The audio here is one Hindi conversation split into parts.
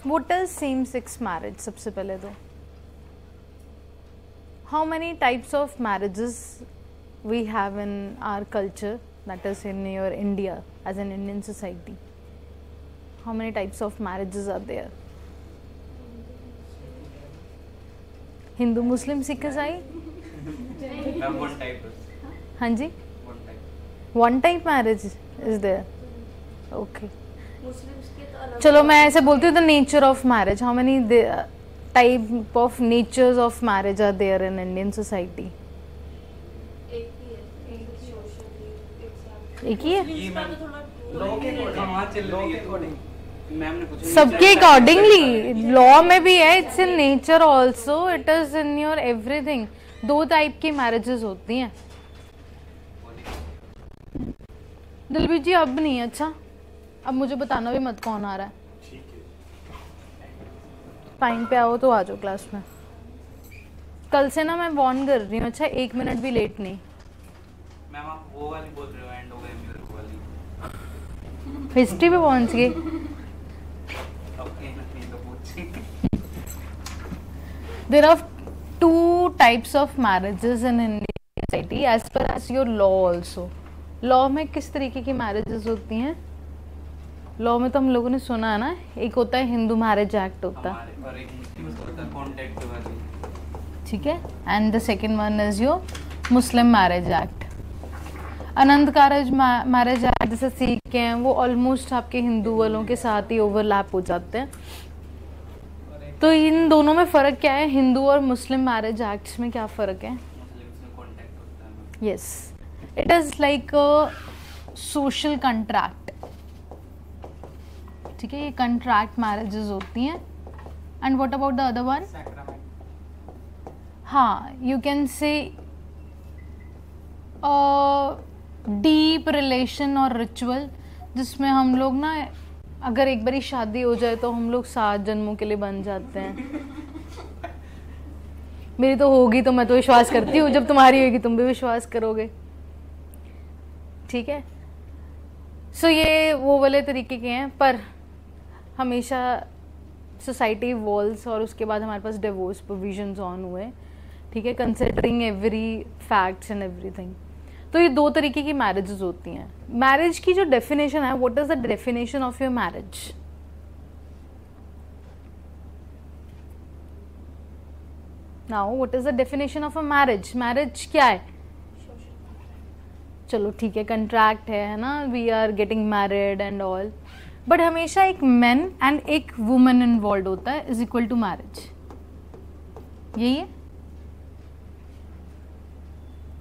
What is same sex marriage? सबसे पहले तो how many types of marriages we have in our culture, that is in your India as an Indian society? How many types of marriages are there? Hindu, Muslim, Sikh, ईसाई? हाँ जी, one type marriage is there. Okay, चलो मैं ऐसे बोलती हूँ the nature of marriage. How many type of natures of marriage are there in Indian society? एक ही है. सबके अकॉर्डिंगली लॉ में भी है. It's in nature also, it is in your everything. दो टाइप की मैरिजेस होती हैं. दिलबीर जी अब नहीं. अच्छा, अब मुझे बताना भी मत कौन आ रहा है. टाइम पे आओ तो आ जाओ क्लास में. कल से ना मैं वार्न कर रही हूँ. अच्छा, 1 मिनट भी लेट नहीं. मैम आप वो वाली बोल रहे हो, एंड हो गए मेरे को वाली. हिस्ट्री पे पहुंच गए. There are two types of marriages in Indian society as per as your law also. Law में किस तरीके की मैरिजेस होती हैं? लॉ में तो हम लोगों ने सुना है ना, एक होता है हिंदू मैरिज एक्ट होता है, ठीक है, and the second one is your Muslim marriage act. Anand Karaj marriage act जैसे सीख के हैं वो ऑलमोस्ट आपके हिंदू वालों के साथ ही ओवरलैप हो जाते हैं. तो इन दोनों में फ़र्क क्या है? हिंदू और मुस्लिम मैरिज एक्ट्स में क्या फ़र्क है? Yes, it is like a social contract. ठीक है, ये कंट्रैक्ट मैरिजेस होती हैं. And what about the other one? हाँ, you can say deep relation और रिचुअल, जिसमें हम लोग ना अगर एक बारी शादी हो जाए तो हम लोग 7 जन्मों के लिए बन जाते हैं. मेरी तो होगी, तो मैं तो विश्वास करती हूँ. जब तुम्हारी होगी तुम भी विश्वास करोगे. ठीक है, सो ये वो वाले तरीके के हैं. पर हमेशा सोसाइटी वॉल्स और उसके बाद हमारे पास डिवोर्स प्रोविजंस ऑन हुए. ठीक है, considering every facts and everything. तो ये दो तरीके की मैरिजेस होती हैं. मैरिज की जो डेफिनेशन है, what is the definition of your marriage? Now what is the definition of a marriage? Marriage क्या है? चलो ठीक है, कंट्रैक्ट है ना, we are getting married and all. But हमेशा एक मैन एंड एक वुमन इन्वॉल्व होता है इज इक्वल टू मैरिज. यही है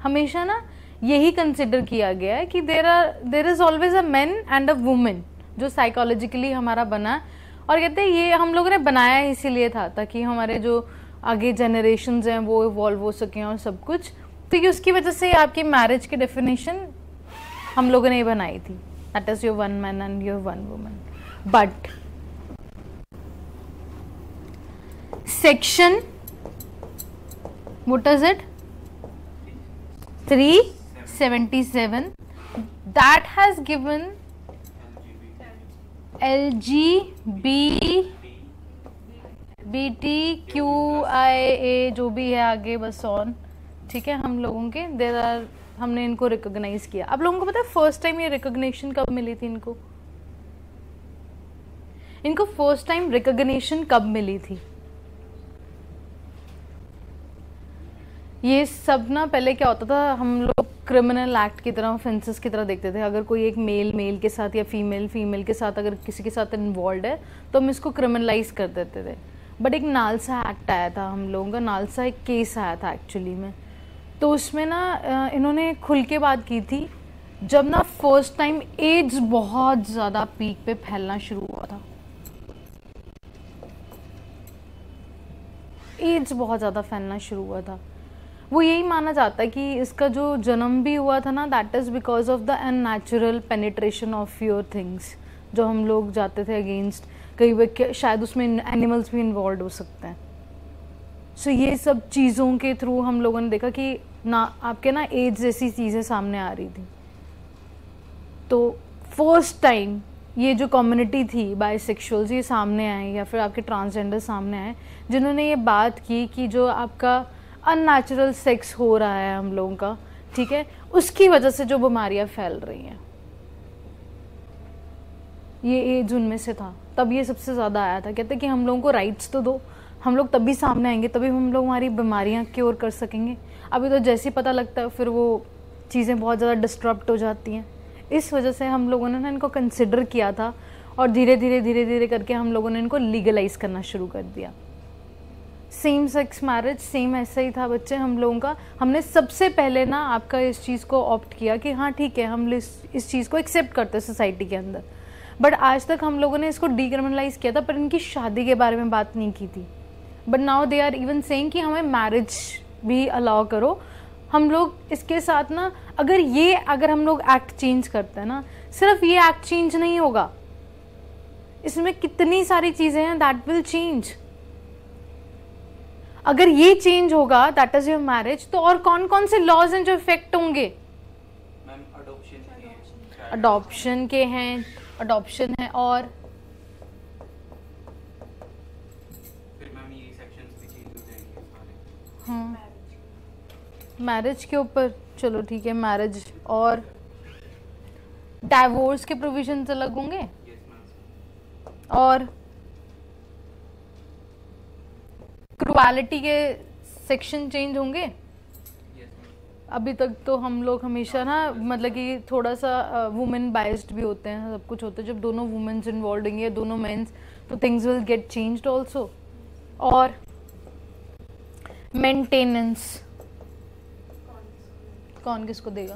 हमेशा ना, यही कंसिडर किया गया है कि there is always a man and a women जो साइकोलॉजिकली हमारा बना. और कहते हैं ये हम लोगों ने बनाया इसीलिए था ताकि हमारे जो आगे जनरेशन्स हैं वो इवॉल्व हो सकें और सब कुछ. तो ये उसकी वजह से आपकी मैरिज की डेफिनेशन हम लोगों ने ही बनाई थी. That is your one man and your one woman. But section what is it 377 that has given LGBTQIA जो भी है आगे बस ऑन. ठीक है, हम लोगों के देर आर, हमने इनको रिकॉग्नाइज किया. आप लोगों को पता है फर्स्ट टाइम ये रिकॉग्निशन कब मिली थी? इनको फर्स्ट टाइम रिकॉग्निशन कब मिली थी? ये सब ना पहले क्या होता था, हम लोग क्रिमिनल एक्ट की तरह, ऑफेंसेस की तरह देखते थे. अगर कोई एक मेल के साथ या फीमेल के साथ अगर किसी के साथ इन्वॉल्व है तो हम इसको क्रिमिनलाइज कर देते थे. बट एक नालसा एक्ट आया था, हम लोगों का नालसा एक केस आया था एक्चुअली में. तो उसमें ना इन्होंने खुल के बात की थी जब ना फर्स्ट टाइम एड्स बहुत ज़्यादा पीक पे फैलना शुरू हुआ था. एड्स बहुत ज़्यादा फैलना शुरू हुआ था. वो यही माना जाता है कि इसका जो जन्म भी हुआ था ना, that is because of the unnatural penetration of your things. जो हम लोग जाते थे अगेंस्ट, कई बार शायद उसमें एनिमल्स भी इन्वॉल्व हो सकते हैं. सो ये सब चीज़ों के थ्रू हम लोगों ने देखा कि ना आपके ना एड्स जैसी चीज़ें सामने आ रही थी. तो फर्स्ट टाइम ये जो कम्युनिटी थी बाइसेक्सुअल्स ये सामने आए या फिर आपके ट्रांसजेंडर सामने आए जिन्होंने ये बात की कि जो आपका अननेचुरल सेक्स हो रहा है हम लोगों का, ठीक है, उसकी वजह से जो बीमारियां फैल रही हैं, ये एज उनमें से था। तब ये सबसे ज़्यादा आया था, कहते कि हम लोगों को राइट्स तो दो, हम लोग तभी सामने आएंगे, तभी हम लोग हमारी बीमारियां क्योर कर सकेंगे। अभी तो जैसे ही पता लगता है फिर वो चीज़ें बहुत ज़्यादा डिस्टर्ब हो जाती हैं। इस वजह से हम लोगों ने ना इनको कंसिडर किया था और धीरे धीरे करके हम लोगों ने इनको लीगलाइज करना शुरू कर दिया। सेम सेक्स मैरिज सेम ऐसा ही था बच्चे हम लोगों का। हमने सबसे पहले ना आपका इस चीज़ को ऑप्ट किया कि हाँ ठीक है, हम इस चीज़ को एक्सेप्ट करते हैं सोसाइटी के अंदर, बट आज तक हम लोगों ने इसको डीक्रिमिनलाइज किया था, पर इनकी शादी के बारे में बात नहीं की थी। But now they are even saying कि हमें मैरिज भी अलाउ करो। हम लोग इसके साथ ना अगर हम लोग एक्ट चेंज करते हैं ना, सिर्फ ये एक्ट चेंज नहीं होगा, इसमें कितनी सारी चीजें हैं दैट विल चेंज। अगर ये चेंज होगा दैट इज योर मैरिज, तो और कौन कौन से लॉज हैं जो इफेक्ट होंगे? मैम अडॉप्शन है और फिर मैम ये सेक्शंस भी चेंज हो जाएंगे सारे। हाँ, मैरिज के ऊपर चलो ठीक है, मैरिज और डाइवोर्स के प्रोविजंस अलग होंगे यस मैम। और क्रुएलिटी के सेक्शन चेंज होंगे। Yes ma'am. अभी तक तो हम लोग हमेशा ना मतलब कि थोड़ा सा वुमेन बाइस्ड भी होते हैं, सब कुछ होता है। जब दोनों वुमेन्स इन्वॉल्व होंगे, दोनों मेंस, तो things will get changed also. और मेंटेनेंस कौन किसको देगा?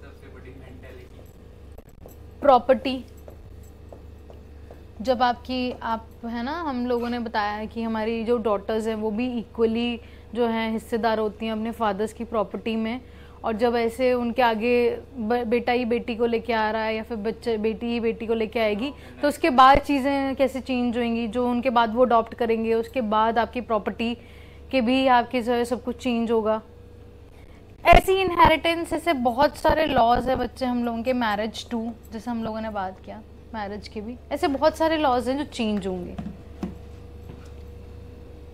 सबसे बड़ी मेंटालिटी। प्रॉपर्टी, जब आप है ना, हम लोगों ने बताया है कि हमारी जो डॉटर्स हैं वो भी इक्वली जो हैं हिस्सेदार होती हैं अपने फादर्स की प्रॉपर्टी में। और जब ऐसे उनके आगे बेटा ही बेटी को लेके आ रहा है या फिर बेटी ही बेटी को लेके आएगी, तो उसके बाद चीज़ें कैसे चेंज होंगी, जो उनके बाद वो अडॉप्ट करेंगे, उसके बाद आपकी प्रॉपर्टी के भी आपके जो है सब कुछ चेंज होगा। ऐसी इनहेरिटेंस, ऐसे बहुत सारे लॉज है बच्चे हम लोगों के। मैरिज टू, जैसे हम लोगों ने बात किया मैरिज के भी, ऐसे बहुत सारे लॉज हैं जो चेंज होंगे।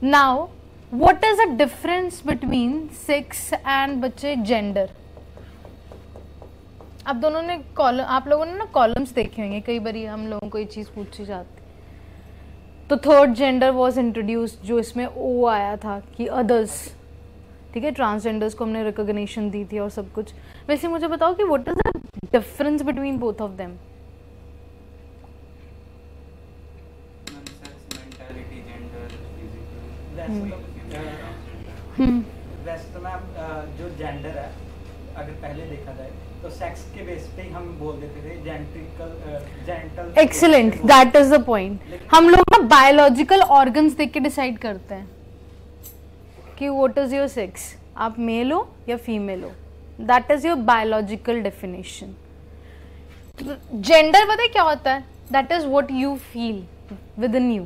Now what is a difference between sex and बच्चे जेंडर? आप लोगों ने ना कॉलम्स देखे होंगे, कई बार हम लोगों को ये चीज पूछी जाती। तो थर्ड जेंडर वाज इंट्रोड्यूस्ड, जो इसमें ओ आया था कि अदर्स, ठीक है, ट्रांसजेंडर्स को हमने रिकॉग्निशन दी थी और सब कुछ। वैसे मुझे बताओ कि what is the difference between both of them? Mentality, gender, वैसे तो मैम जो जेंडर है अगर पहले देखा जाए तो सेक्स के बेस पे ही हम बोल देते थे gentle. Excellent, that is the point. हम लोग ना बायोलॉजिकल ऑर्गन्स देख के डिसाइड करते हैं कि व्हाट इज योर सेक्स, आप मेल हो या फीमेल हो, that is your biological definition. Gender पता है क्या होता है? That is what you feel with in you.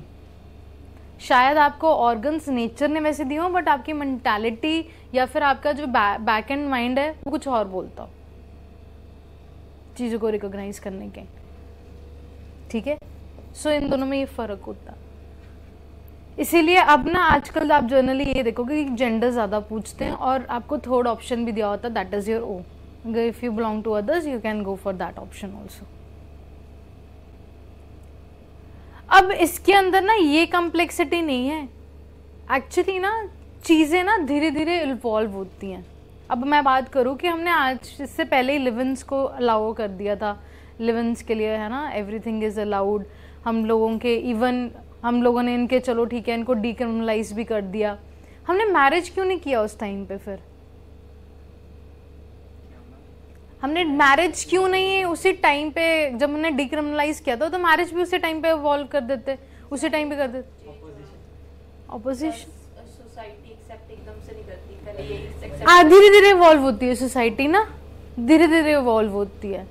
शायद आपको ऑर्गन्स नेचर ने वैसे दिए हो, बट आपकी मेंटालिटी या फिर आपका जो बैक एंड माइंड है वो कुछ और बोलता हो चीज़ों को रिकॉग्नाइज करने के, ठीक है। सो इन दोनों में ये फर्क होता है। इसीलिए अब ना आजकल आप जनरली ये देखोगे कि जेंडर ज़्यादा पूछते हैं, और आपको थर्ड ऑप्शन भी दिया होता है, दैट इज़ योर ओ। अगर if you belong to others you can go for that option also. अब इसके अंदर ना ये कॉम्प्लेक्सिटी नहीं है एक्चुअली, ना चीज़ें ना धीरे धीरे इवॉल्व होती हैं। अब मैं बात करूँ कि हमने आज इससे पहले ही लिव-इन्स को अलाउ कर दिया था, लिव-इन्स के लिए है ना, एवरीथिंग इज़ अलाउड। हम लोगों के इवन हम लोगों ने इनके चलो ठीक है इनको डीक्रिमिनलाइज भी कर दिया। हमने मैरिज क्यों नहीं किया उस टाइम पे? फिर हमने मैरिज क्यों नहीं उसी टाइम पे जब हमने डीक्रिमिनलाइज किया था, तो मैरिज भी उसी टाइम पे इवॉल्व कर देते, उसी टाइम पे कर देते। ऑपोजिशन सोसाइटी एक्सेप्ट एकदम से नहीं करती, पहले ये धीरे धीरे इवॉल्व होती है सोसाइटी ना, धीरे धीरे इवॉल्व होती है।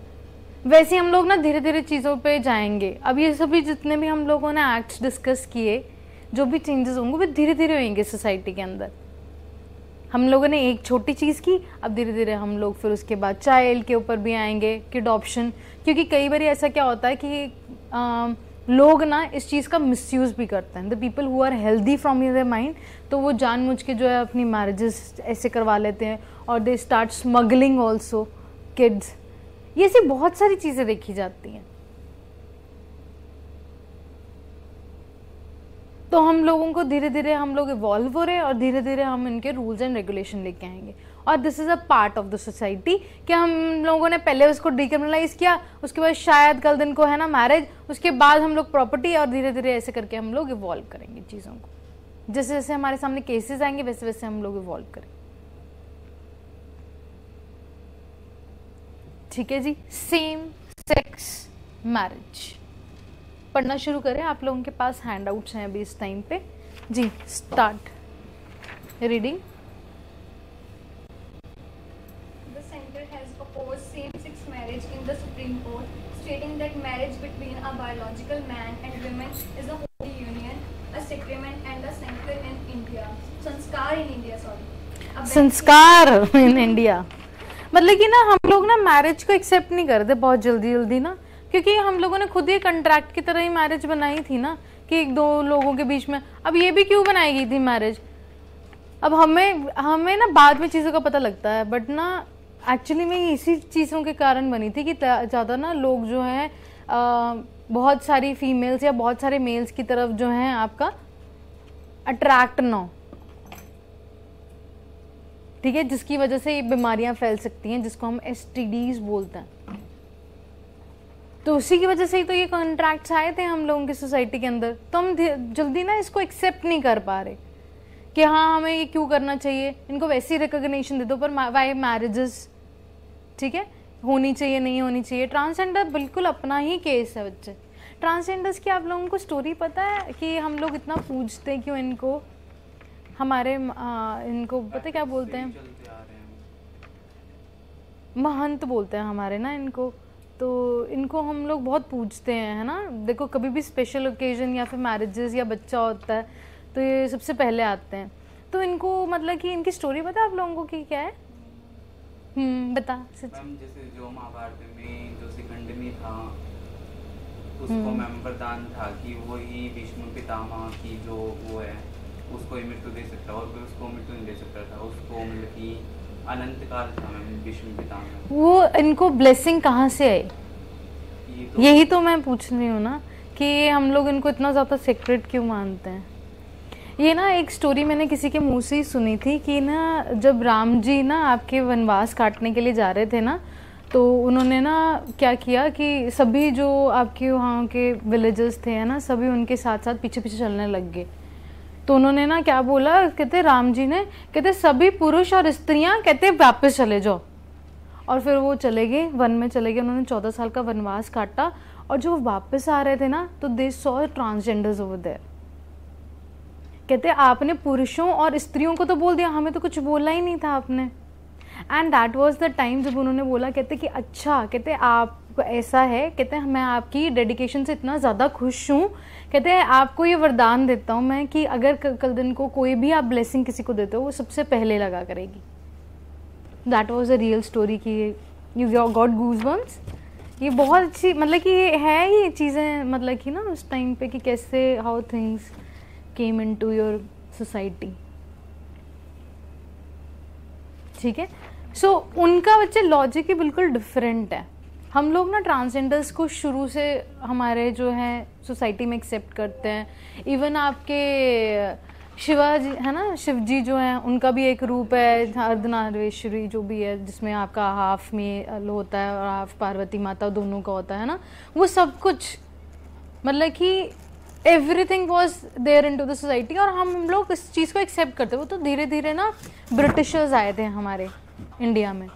वैसे हम लोग ना धीरे धीरे चीज़ों पे जाएंगे। अब ये सभी जितने भी हम लोगों ने एक्ट्स डिस्कस किए, जो भी चेंजेस होंगे वो धीरे धीरे होंगे सोसाइटी के अंदर। हम लोगों ने एक छोटी चीज़ की, अब धीरे धीरे हम लोग फिर उसके बाद चाइल्ड के ऊपर भी आएंगे कि अडॉप्शन, क्योंकि कई बार ऐसा क्या होता है कि लोग ना इस चीज़ का मिसयूज़ भी करते हैं। The people who are healthy from their mind, तो वो जानबूझ के जो है अपनी मैरिजेस ऐसे करवा लेते हैं, और they start smuggling also kids. ये सी बहुत सारी चीज़ें देखी जाती हैं। तो हम लोगों को धीरे धीरे हम लोग इवॉल्व हो रहे हैं, और धीरे धीरे हम इनके रूल्स एंड रेगुलेशन लेके आएंगे। और this is a part of the society कि हम लोगों ने पहले उसको डिक्रिमिनलाइज किया, उसके बाद शायद कल दिन को है ना मैरिज, उसके बाद हम लोग प्रॉपर्टी, और धीरे धीरे ऐसे करके हम लोग इवॉल्व करेंगे चीज़ों को। जैसे जैसे हमारे सामने केसेस आएंगे वैसे वैसे हम लोग इवॉल्व करेंगे। ठीक है जी। सेम सेक्स मैरिज पढ़ना शुरू करें। आप लोगों के पास हैंड आउट्स हैं अभी इस टाइम पे जी। Start reading. The center has opposed same-sex marriage in the Supreme Court, stating that marriage between a biological man and woman is a holy union, a sacrament and a sanctuary in India. संस्कार in India, sorry. संस्कार इन इंडिया मतलब कि ना हम लोग ना मैरिज को एक्सेप्ट नहीं करते बहुत जल्दी जल्दी ना, क्योंकि हम लोगों ने खुद ही कंट्रैक्ट की तरह ही मैरिज बनाई थी ना कि एक दो लोगों के बीच में। अब ये भी क्यों बनाई गई थी मैरिज? अब हमें ना बाद में चीज़ों का पता लगता है, बट ना एक्चुअली में इसी चीज़ों के कारण बनी थी कि ज़्यादा ना लोग जो हैं बहुत सारी फीमेल्स या बहुत सारे मेल्स की तरफ जो हैं आपका अट्रैक्ट ना हो, ठीक है, जिसकी वजह से ये बीमारियां फैल सकती हैं जिसको हम STDs बोलते हैं। तो उसी की वजह से ही तो ये कॉन्ट्रैक्ट्स आए थे हम लोगों की सोसाइटी के अंदर। तो हम जल्दी ना इसको एक्सेप्ट नहीं कर पा रहे कि हाँ हमें ये क्यों करना चाहिए, इनको वैसी रिकॉग्निशन दे दो, पर वाई मैरिजेस, ठीक है, होनी चाहिए नहीं होनी चाहिए। ट्रांसजेंडर बिल्कुल अपना ही केस है बच्चे। ट्रांसजेंडर्स की आप लोगों को स्टोरी पता है कि हम लोग इतना पूछते हैं क्यों इनको? हमारे इनको पता क्या बोलते हैं? महंत बोलते हैं हमारे ना इनको। तो इनको हम लोग बहुत पूछते हैं, है ना। देखो कभी भी स्पेशल ओकेजन या फिर मैरिजेस या बच्चा होता है तो ये सबसे पहले आते हैं। तो इनको मतलब कि इनकी स्टोरी पता है आप लोगों को कि क्या है? बता सच। मैम जैसे जो महाभारत में जो शिखंडिनी था उसको मैम वरदान था कि वो ही विष्णु पितामह की जो वो है उसको ही मृत्यु दे सकता और कोई उसको मृत्यु नहीं दे सकता था। उसको मतलब कि अनंत काल था मैम विष्णु पितामह। वो इनको ब्लेसिंग कहाँ से आई? यही तो मैं पूछ रही हूँ ना कि हम लोग इनको इतना ज़्यादा सीक्रेट क्यों मानते हैं। ये ना एक स्टोरी मैंने किसी के मुंह से ही सुनी थी कि ना जब राम जी ना आपके वनवास काटने के लिए जा रहे थे ना, तो उन्होंने ना क्या किया कि सभी जो आपके वहाँ के विलेजेस थे ना सभी उनके साथ साथ पीछे पीछे चलने लग गए। तो उन्होंने ना क्या बोला, कहते राम जी ने, कहते सभी पुरुष और स्त्रियां कहते वापस चले जाओ। और फिर वो चले गए, वन में चले गए। उन्होंने 14 साल का वनवास काटा और जो वापस आ रहे थे ना तो they saw transgenders over there. कहते आपने पुरुषों और स्त्रियों को तो बोल दिया, हमें तो कुछ बोला ही नहीं था आपने। And that was the time जब उन्होंने बोला, कहते कि अच्छा, कहते आप ऐसा है, कहते मैं आपकी डेडिकेशन से इतना ज़्यादा खुश हूँ, कहते हैं आपको ये वरदान देता हूँ मैं कि अगर कल दिन को कोई भी आप ब्लेसिंग किसी को देते हो वो सबसे पहले लगा करेगी। That was a real story की यू गॉट गूज़बम्प्स। ये बहुत अच्छी मतलब कि ये है ये चीज़ें मतलब कि ना उस टाइम पे कि कैसे how things came into your society. ठीक है, सो उनका बच्चे लॉजिक ही बिल्कुल डिफरेंट है। हम लोग ना ट्रांसजेंडर्स को शुरू से हमारे जो है सोसाइटी में एक्सेप्ट करते हैं। इवन आपके शिवाजी है ना, शिव जी जो हैं उनका भी एक रूप है अर्धनारीश्वरी जो भी है, जिसमें आपका हाफ में होता है और हाफ पार्वती माता दोनों का होता है ना। वो सब कुछ मतलब कि everything was there into the society और हम लोग इस चीज़ को एक्सेप्ट करते। वो तो धीरे धीरे ना ब्रिटिशर्स आए थे हमारे इंडिया में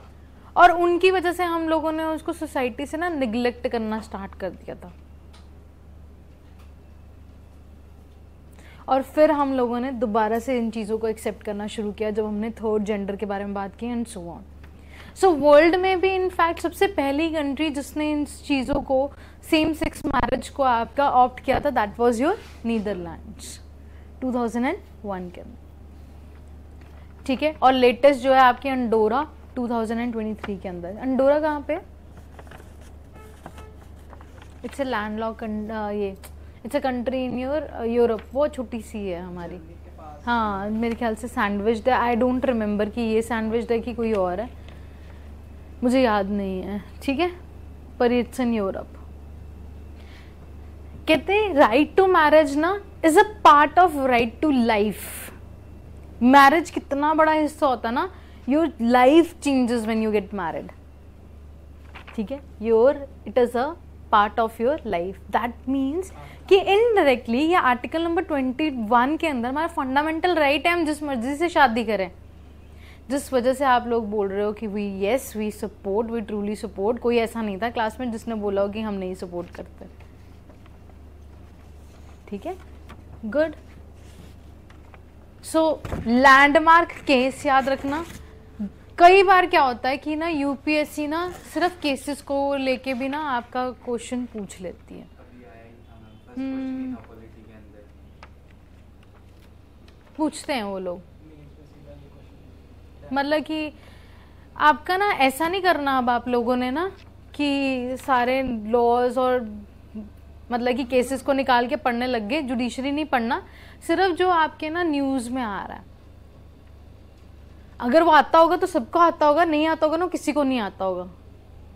और उनकी वजह से हम लोगों ने उसको सोसाइटी से ना निगलेक्ट करना स्टार्ट कर दिया था। और फिर हम लोगों ने दोबारा से इन चीज़ों को एक्सेप्ट करना शुरू किया जब हमने थर्ड जेंडर के बारे में बात की and so on. So world में भी इनफैक्ट सबसे पहली कंट्री जिसने इन चीज़ों को सेम सेक्स मैरिज को आपका ऑप्ट किया था दैट वाज योर नीदरलैंड्स 2001 के अंदर। ठीक है। और लेटेस्ट जो है आपकी अंडोरा 2023 के अंदर। अंडोरा कहाँ पे? इट्स ए लैंडलॉक, ये it's a country in Europe, वो छोटी सी है हमारी। हाँ मेरे ख्याल से सैंडविच्ड है, आई डोंट रिमेम्बर कि ये सैंडविच्ड है कि कोई और है, मुझे याद नहीं है, ठीक है, पर इट्स इन यूरोप। कहते हैं राइट टू मैरिज ना is a part of right to life. Marriage कितना बड़ा हिस्सा होता है ना, your life changes when you get married, ठीक है, it is a part of your life. That means कि इनडायरेक्टली ये आर्टिकल नंबर 21 के अंदर हमारा फंडामेंटल राइट है, हम जिस मर्जी से शादी करें। जिस वजह से आप लोग बोल रहे हो कि we support, we truly support, कोई ऐसा नहीं था क्लास में जिसने बोला हो कि हम नहीं सपोर्ट करते, ठीक है, गुड। सो लैंडमार्क केस याद रखना। कई बार क्या होता है कि ना यूपीएससी ना सिर्फ केसेस को लेके भी ना आपका क्वेश्चन पूछ लेती है। अभी आया ही था मैम, फर्स्ट क्वेश्चन ही था पॉलिटी के अंदर। पूछते हैं वो लोग, मतलब कि आपका ना ऐसा नहीं करना अब आप लोगों ने ना कि सारे लॉज और मतलब कि केसेस को निकाल के पढ़ने लग गए, जुडिशरी नहीं पढ़ना, सिर्फ जो आपके ना न्यूज में आ रहा है। अगर वो आता होगा तो सबको आता होगा, नहीं आता होगा ना किसी को नहीं आता होगा,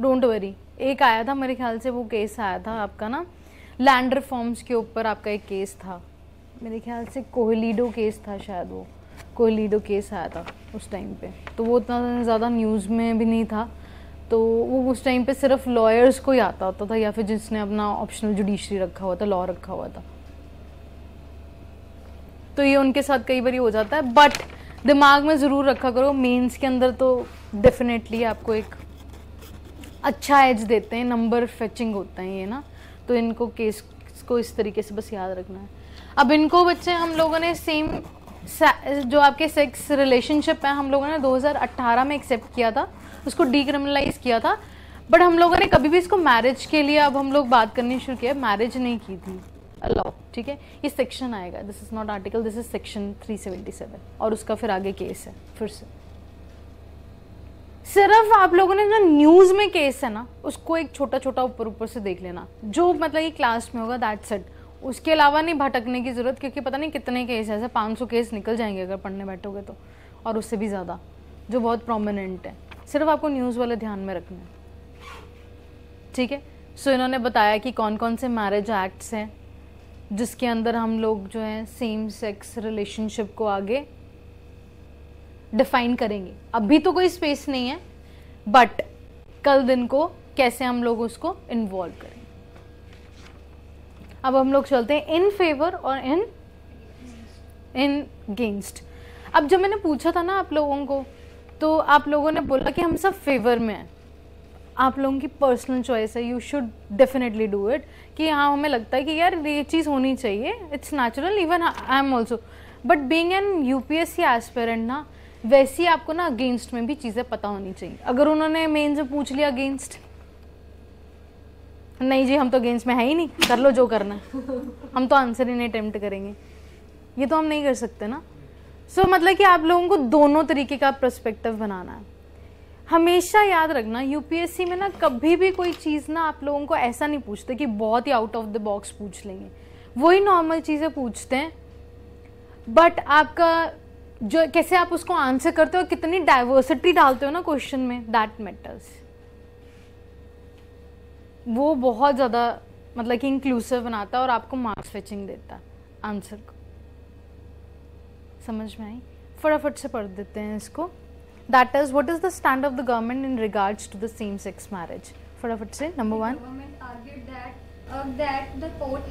डोंट वरी। एक आया था मेरे ख्याल से, वो केस आया था आपका ना लैंड रिफॉर्म्स के ऊपर, आपका एक केस था मेरे ख्याल से, कोहलीडो केस था शायद, वो कोहलीडो केस आया था उस टाइम पे, तो वो उतना ज़्यादा न्यूज़ में भी नहीं था, तो वो उस टाइम पे सिर्फ लॉयर्स को ही आता होता था या फिर जिसने अपना ऑप्शनल जुडिशरी रखा हुआ था, लॉ रखा हुआ था, तो ये उनके साथ कई बार हो जाता है। बट दिमाग में ज़रूर रखा करो, मेंस के अंदर तो डेफिनेटली आपको एक अच्छा एज देते हैं, नंबर फेचिंग होता है ये ना, तो इनको केस को इस तरीके से बस याद रखना है। अब इनको बच्चे हम लोगों ने सेम जो आपके सेक्स रिलेशनशिप है हम लोगों ने 2018 में एक्सेप्ट किया था, उसको डीक्रिमिनलाइज किया था, बट हम लोगों ने कभी भी इसको मैरिज के लिए अब हम लोग बात करनी शुरू किया, मैरिज नहीं की थी अलाउ, ठीक है। ये सेक्शन आएगा, this is not article, this is section 377 और उसका फिर आगे केस है। फिर से सिर्फ आप लोगों ने जो न्यूज में केस है ना उसको एक छोटा छोटा ऊपर ऊपर से देख लेना, जो मतलब ये क्लास में होगा दैट्स इट, उसके अलावा नहीं भटकने की जरूरत, क्योंकि पता नहीं कितने केस ऐसे 500 केस निकल जाएंगे अगर पढ़ने बैठोगे तो, और उससे भी ज़्यादा जो बहुत प्रोमिनेंट है। सिर्फ आपको न्यूज़ वाले ध्यान में रखना है, ठीक है। सो इन्होंने बताया कि कौन कौन से मैरिज एक्ट्स हैं जिसके अंदर हम लोग जो है सेम सेक्स रिलेशनशिप को आगे डिफाइन करेंगे। अभी तो कोई स्पेस नहीं है, बट कल दिन को कैसे हम लोग उसको इन्वॉल्व करेंगे। अब हम लोग चलते हैं इन फेवर और इन अगेंस्ट। अब जब मैंने पूछा था ना आप लोगों को, तो आप लोगों ने बोला कि हम सब फेवर में हैं, आप लोगों की पर्सनल चॉइस है, you should definitely do it, कि हाँ हमें लगता है कि यार ये चीज़ होनी चाहिए, it's natural, even I am also, but being an UPSC aspirant ना, वैसे ही आपको ना अगेंस्ट में भी चीज़ें पता होनी चाहिए। अगर उन्होंने मेन से पूछ लिया अगेंस्ट, नहीं जी हम तो अगेंस्ट में है ही नहीं, कर लो जो करना है, हम तो आंसर ही नहीं अटेम्प्ट करेंगे, ये तो हम नहीं कर सकते ना। सो मतलब कि आप लोगों को दोनों तरीके का पर्सपेक्टिव बनाना है। हमेशा याद रखना यूपीएससी में ना कभी भी कोई चीज़ ना आप लोगों को ऐसा नहीं पूछते कि बहुत ही आउट ऑफ द बॉक्स पूछ लेंगे, वही नॉर्मल चीज़ें पूछते हैं, बट आपका जो कैसे आप उसको आंसर करते हो, कितनी डाइवर्सिटी डालते हो ना क्वेश्चन में, दैट मैटर्स। वो बहुत ज़्यादा मतलब कि इंक्लूसिव बनाता है और आपको मार्क्स फेचिंग देता है आंसर को। समझ में आई? फटाफट से पढ़ देते हैं इसको। That is what is the stand of the government in regards to the same sex marriage. फटाफट से number 1। Government argued that the court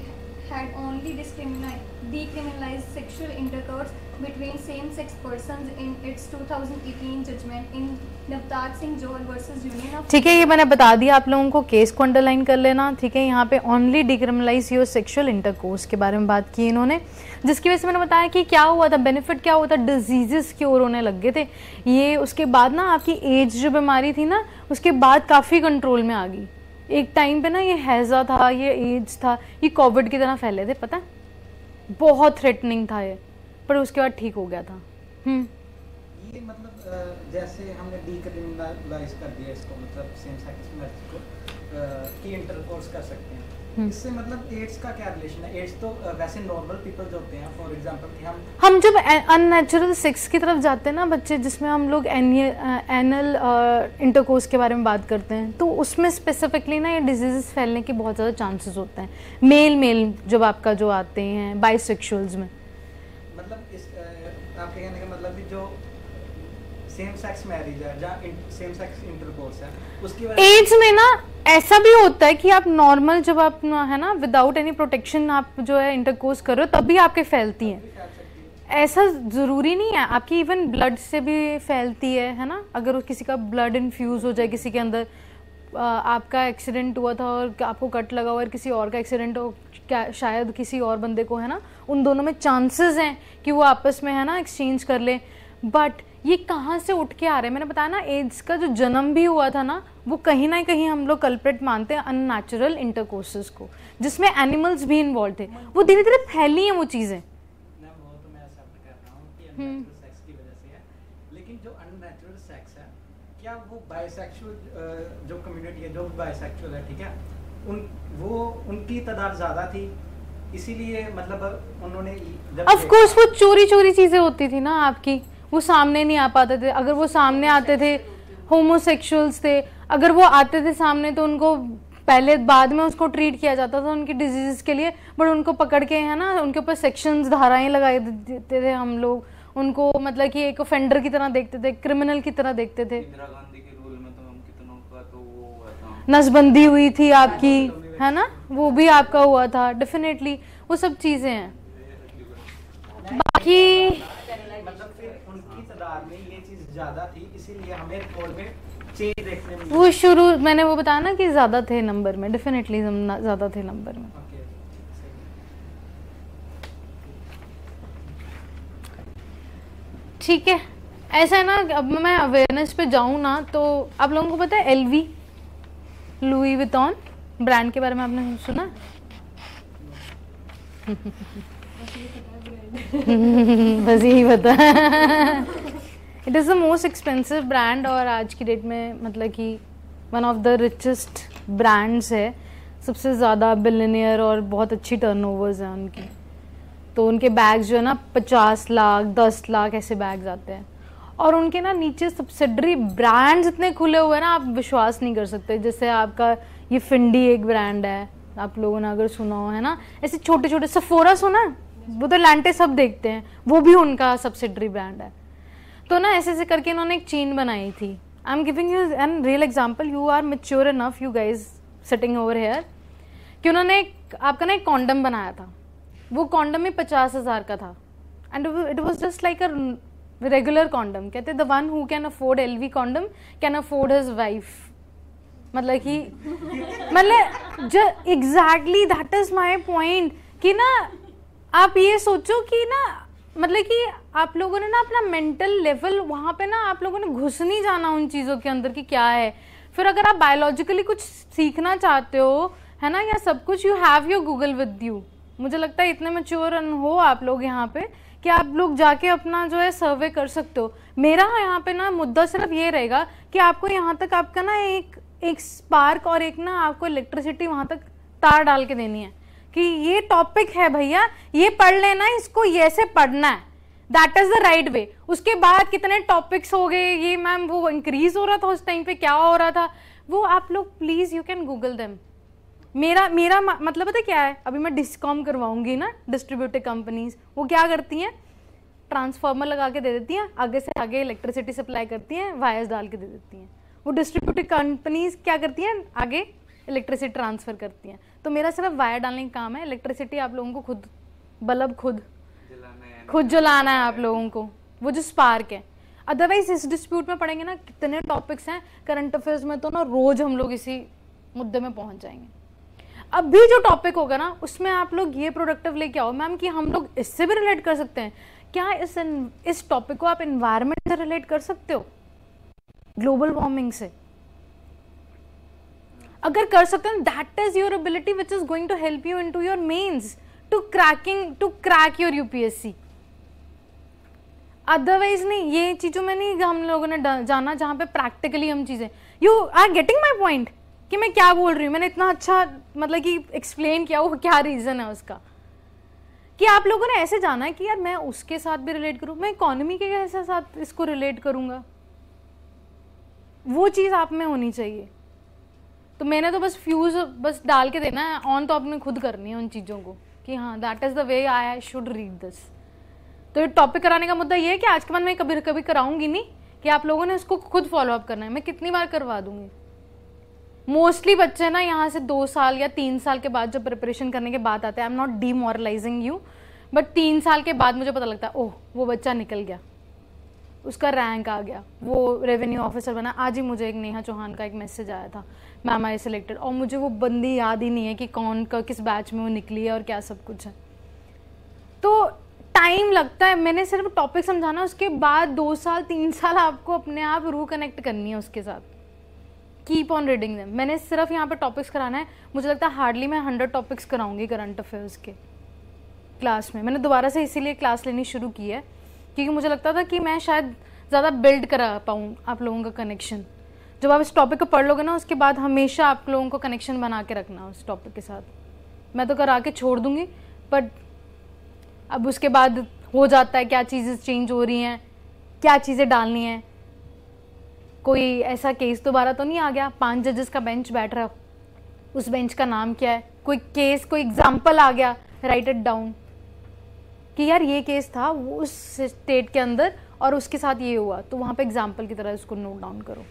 had only decriminalized sexual intercourse between same-sex persons in its 2018 judgment in Navtat Singh Johar versus Union of। ठीक है, ये मैंने बता दिया आप लोगों को, केस को अंडरलाइन कर लेना, ठीक है। यहाँ पे only decriminalise your sexual intercourse के बारे में बात की इन्होंने, जिसकी वजह से मैंने बताया कि क्या हुआ था, बेनिफिट क्या हुआ था, डिजीजेस की ओर होने लग गए थे ये। उसके बाद ना आपकी एज जो बीमारी थी ना, उसके बाद काफ़ी कंट्रोल में आ गई। एक टाइम पे ना ये हैजा था, ये एड्स था, ये कोविड की तरह फैले थे, पता है, बहुत थ्रेटनिंग था ये, पर उसके बाद ठीक हो गया था। ये मतलब जैसे हमने डीक्रिमिनलाइज कर दिया इसको, मतलब सेम सेक्स मैरिज को कि इंटरकोर्स कर सकते हैं, इससे मतलब एड्स का क्या रिलेशन है? एड्स तो वैसे नॉर्मल पीपल जो होते हैं, फॉर एग्जांपल कि हम जब अननेचुरल सेक्स की तरफ जाते हैं ना बच्चे, जिसमें हम लोग एनल इंटरकोर्स के बारे में बात करते हैं, तो उसमें स्पेसिफिकली ना ये डिजीजेस फैलने के बहुत ज़्यादा चांसेस होते हैं, मेल जब आपका जो आते हैं बाइसेक्सुअल्स में। मतलब इस आपके कहने का मतलब कि जो सेम सेक्स मैरिज है, जहाँ सेम सेक्स इंटरकोर्स है, उसकी वजह एड्स में ना ऐसा भी होता है कि आप नॉर्मल जब आप है ना विदाउट एनी प्रोटेक्शन आप जो है इंटरकोर्स कर रहे हो तब भी आपके फैलती हैं। ऐसा ज़रूरी नहीं है, आपकी इवन ब्लड से भी फैलती है ना। अगर किसी का ब्लड इन्फ्यूज़ हो जाए किसी के अंदर, आपका एक्सीडेंट हुआ था और आपको कट लगा हुआ है, किसी और का एक्सीडेंट हो, क्या शायद किसी और बंदे को है ना, उन दोनों में चांसेस हैं कि वो आपस में है ना एक्सचेंज कर ले। बट ये कहाँ से उठ के आ रहे हैं? मैंने बताया ना, एड्स का जो जन्म भी हुआ था ना, वो कहीं ना कहीं हम लोग कल्प्रेट मानते हैं अननेचुरल इंटरकोर्सेस को, जिसमें एनिमल्स भी इन्वॉल्व थे। वो धीरे धीरे फैली हैं वो चीज़ें। वो तो मैं एक्सेप्ट कर रहा हूँ कि अननेचुरल सेक्स की वजह से है, लेकिन जो अननेचुरल सेक्स है, क्या वो बाइसेक्सुअल जो कम्युनिटी है, जो बाइसेक्सुअल है, ठीक है, उनकी तादाद ज़्यादा थी, इसीलिए मतलब उन्होंने ऑफ कोर्स वो चोरी चीज़ें होती थी ना आपकी, वो सामने नहीं आ पाते थे। अगर वो सामने आते थे, होमोसेक्सुअल्स थे, अगर वो आते थे सामने तो उनको पहले बाद में उसको ट्रीट किया जाता था उनकी डिजीज के लिए, बट उनको पकड़ के है ना उनके ऊपर सेक्शंस धाराएं लगाए देते थे हम लोग, उनको मतलब कि एक ऑफेंडर की तरह देखते थे, क्रिमिनल की तरह देखते थे। इंदिरा गांधी के रूल में तो हम कितनों का तो वो हुआ था, नसबंदी हुई थी आपकी, है ना, वो भी आपका हुआ था। डेफिनेटली वो सब चीजें हैं। बाकी मतलब फिर उनकी तादाद में ये चीज ज्यादा थी, इसीलिए हमें रिकॉर्ड में चेंज देखने में वो शुरू मैंने वो बताया ना कि ज्यादा थे नंबर में, डेफिनेटली ज्यादा थे नंबर में। ओके, ठीक है, ऐसा है ना, अब मैं अवेयरनेस पे जाऊं ना, तो आप लोगों को पता है LV, लुई विटॉन ब्रांड के बारे में आपने सुना? बस यही पता है। It is the most expensive brand और आज की डेट में मतलब कि one of the richest brands है, सबसे ज़्यादा बिलियनियर और बहुत अच्छी टर्नओवर्स हैं उनकी। तो उनके बैग्स जो है ना 50 लाख 10 लाख ऐसे बैग्स आते हैं, और उनके ना नीचे सब्सिडरी ब्रांड्स इतने खुले हुए हैं ना, आप विश्वास नहीं कर सकते। जैसे आपका ये फिंडी एक ब्रांड है, आप लोगों ने अगर सुना हो, है ना, ऐसे छोटे छोटे। सफोरा सुना? वो तो लांटे सब देखते हैं, वो भी उनका सब्सिडरी ब्रांड है। तो ना ऐसे ऐसे करके इन्होंने एक चेन बनाई थी। I am giving you an real example, you are mature enough you guys sitting over here, कि उन्होंने आपका ना एक कॉन्डम बनाया था। वो कॉन्डम में 50,000 का था, and it was just like a regular condom. कहते the one who can afford LV condom can afford his wife. मतलब कि मतलब exactly that is my point, कि ना आप ये सोचो कि ना मतलब कि आप लोगों ने ना अपना मेंटल लेवल वहाँ पे ना आप लोगों ने घुस नहीं जाना उन चीज़ों के अंदर कि क्या है। फिर अगर आप बायोलॉजिकली कुछ सीखना चाहते हो, है ना, या सब कुछ, you have your Google with you. मुझे लगता है इतने मैच्योर हो आप लोग यहाँ पे कि आप लोग जाके अपना जो है सर्वे कर सकते हो। मेरा यहाँ पे ना मुद्दा सिर्फ ये रहेगा कि आपको यहाँ तक आपका ना एक स्पार्क और एक ना आपको इलेक्ट्रिसिटी वहाँ तक तार डाल के देनी है कि ये टॉपिक है भैया, ये पढ़ लेना, इसको ये से पढ़ना है, that is the right way. उसके बाद कितने टॉपिक्स हो गए, ये मैम वो इंक्रीज हो रहा था उस टाइम पे, क्या हो रहा था, वो आप लोग please you can Google them. मेरा मतलब पता क्या है, अभी मैं डिस्कॉम करवाऊंगी ना, डिस्ट्रीब्यूटिव कंपनीज वो क्या करती हैं, ट्रांसफार्मर लगा के दे देती हैं, आगे से आगे इलेक्ट्रिसिटी सप्लाई करती हैं, वायर्स डाल के दे देती हैं। वो डिस्ट्रीब्यूटिव कंपनीज क्या करती हैं, आगे इलेक्ट्रिसिटी ट्रांसफर करती हैं। तो मेरा सिर्फ वायर डालने का काम है, इलेक्ट्रिसिटी आप लोगों को खुद बल्ब खुद जलाना है आप लोगों को, वो जो स्पार्क है। अदरवाइज इस डिस्प्यूट में पढ़ेंगे ना, कितने टॉपिक्स हैं करंट अफेयर्स में, तो ना रोज हम लोग इसी मुद्दे में पहुंच जाएंगे। अब भी जो टॉपिक होगा ना उसमें आप लोग ये प्रोडक्टिव लेके आओ मैम कि हम लोग इससे भी रिलेट कर सकते हैं क्या, इस टॉपिक को आप एनवायरमेंट से रिलेट कर सकते हो, ग्लोबल वार्मिंग से अगर कर सकते हैं, that is your ability which is going to help you into your mains to crack your UPSC। Otherwise नहीं, ये चीज़ों में नहीं हम लोगों ने जाना जहाँ पे प्रैक्टिकली हम चीज़ें, you are getting my point कि मैं क्या बोल रही हूँ। मैंने इतना अच्छा मतलब कि एक्सप्लेन किया वो क्या रीज़न है उसका, कि आप लोगों ने ऐसे जाना है कि यार मैं उसके साथ भी रिलेट करूँ, मैं इकोनॉमी के कैसे साथ इसको रिलेट करूँगा, वो चीज़ आप में होनी चाहिए। तो मैंने तो बस फ्यूज बस डाल के देना है, ऑन तो आपने खुद करनी है उन चीज़ों को कि हाँ that is the way I should read this. तो ये टॉपिक कराने का मुद्दा ये है कि आज के बाद मैं कभी कभी कराऊंगी नहीं, कि आप लोगों ने उसको खुद फॉलो अप करना है। मैं कितनी बार करवा दूंगी। मोस्टली बच्चे ना यहाँ से 2 साल या 3 साल के बाद जब प्रिपरेशन करने के बाद आते हैं, I am not demoralising you, but 3 साल के बाद मुझे पता लगता है ओह वो बच्चा निकल गया, उसका रैंक आ गया, वो रेवेन्यू ऑफिसर बना। आज ही मुझे एक नेहा चौहान का एक मैसेज आया था, मैम आई सिलेक्टेड, और मुझे वो बंदी याद ही नहीं है कि कौन का किस बैच में वो निकली है और क्या सब कुछ है। तो टाइम लगता है, मैंने सिर्फ टॉपिक समझाना, उसके बाद 2 साल 3 साल आपको अपने आप रू कनेक्ट करनी है उसके साथ। Keep on reading them. मैंने सिर्फ यहाँ पे टॉपिक्स कराना है, मुझे लगता है हार्डली मैं 100 टॉपिक्स कराऊंगी करंट अफेयर्स के क्लास में। मैंने दोबारा से इसीलिए क्लास लेनी शुरू की है क्योंकि मुझे लगता था कि मैं शायद ज़्यादा बिल्ड करा पाऊँ आप लोगों का कनेक्शन। जब आप इस टॉपिक को पढ़ लोगे ना, उसके बाद हमेशा आप लोगों को कनेक्शन बना के रखना उस टॉपिक के साथ। मैं तो करा के छोड़ दूंगी, बट अब उसके बाद हो जाता है क्या चीज़ें चेंज हो रही हैं, क्या चीज़ें डालनी है। कोई ऐसा केस दोबारा तो नहीं आ गया, 5 जजेस का बेंच बैठ रहा, उस बेंच का नाम क्या है, कोई केस कोई एग्जाम्पल आ गया, राइट इट डाउन कि यार ये केस था वो उस स्टेट के अंदर और उसके साथ ये हुआ, तो वहाँ पे एग्जाम्पल की तरह उसको नोट डाउन करो।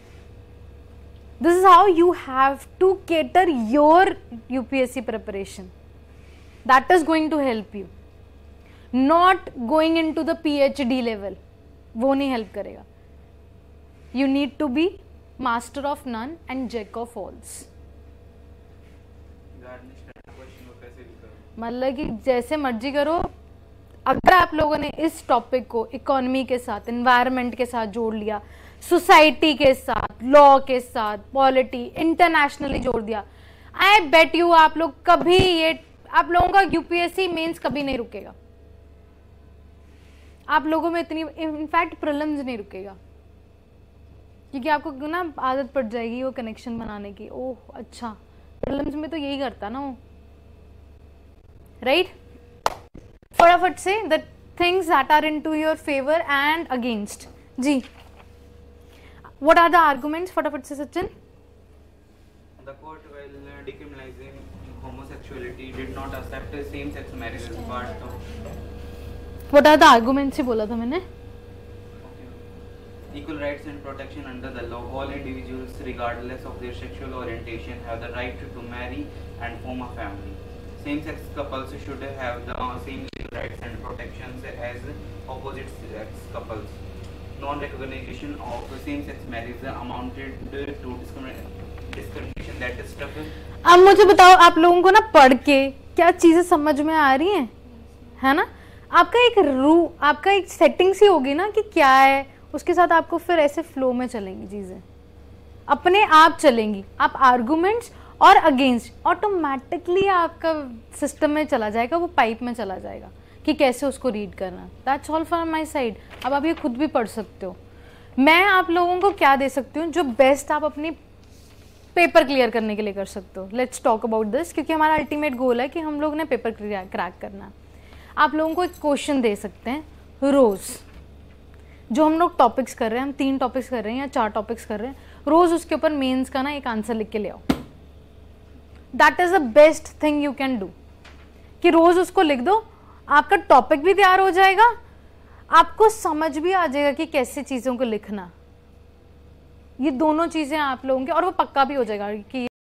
This is how you have to cater your UPSC preparation, that is going to help you, not going into the PhD level, वो नहीं हेल्प करेगा। You need to be master of none and jack of alls. मतलब कि जैसे मर्जी करो। अगर आप लोगों ने इस टॉपिक को इकोनॉमी के साथ, एनवायरनमेंट के साथ जोड़ लिया, सोसाइटी के साथ, लॉ के साथ, पॉलिटी, इंटरनेशनली जोड़ दिया, आई बेट यू आप लोग कभी ये आप लोगों का यूपीएससी मेंस कभी नहीं रुकेगा। आप लोगों में इतनी इनफैक्ट प्रीलिम्स नहीं रुकेगा, क्योंकि आपको ना आदत पड़ जाएगी वो कनेक्शन बनाने की। ओह अच्छा, प्रीलिम्स में तो यही करता ना वो, राइट। फटाफट से the things that are into your favour and against. जी, व्हाट आर द आर्गुमेंट्स? फटाफट से Sachin. The court, while decriminalizing homosexuality, did not accept same-sex marriages, but what are the arguments ही बोला था मैंने। equal rights and protection under the law. All individuals, regardless of their sexual orientation, have the right to marry and form a family. Same-sex couples should have the same legal rights and protections as opposite-sex couples. Non-recognition of same-sex marriage amounted to discrimination that is struck. अब मुझे बताओ, आप लोगों को ना पढ़ के क्या चीजें समझ में आ रही हैं, है ना? आपका एक सेटिंग सी होगी ना कि क्या है, उसके साथ आपको फिर ऐसे फ्लो में चलेंगी चीजें, अपने आप चलेंगी। आप आर्गुमेंट्स और अगेंस्ट ऑटोमेटिकली आपका सिस्टम में चला जाएगा, वो पाइप में चला जाएगा कि कैसे उसको रीड करना। That's all from my side. अब आप ये खुद भी पढ़ सकते हो। मैं आप लोगों को क्या दे सकती हूँ जो बेस्ट आप अपनी पेपर क्लियर करने के लिए कर सकते हो। लेट्स टॉक अबाउट दिस, क्योंकि हमारा अल्टीमेट गोल है कि हम लोग ने पेपर क्रैक करना। आप लोगों को एक क्वेश्चन दे सकते हैं रोज, जो हम लोग टॉपिक्स कर रहे हैं, हम 3 टॉपिक्स कर रहे हैं या 4 टॉपिक्स कर रहे हैं, रोज उसके ऊपर मेंस का ना एक आंसर लिख के ले आओ। That is the best thing you can do, कि रोज उसको लिख दो, आपका टॉपिक भी तैयार हो जाएगा, आपको समझ भी आ जाएगा कि कैसे चीजों को लिखना। ये दोनों चीजें आप लोगों के, और वो पक्का भी हो जाएगा कि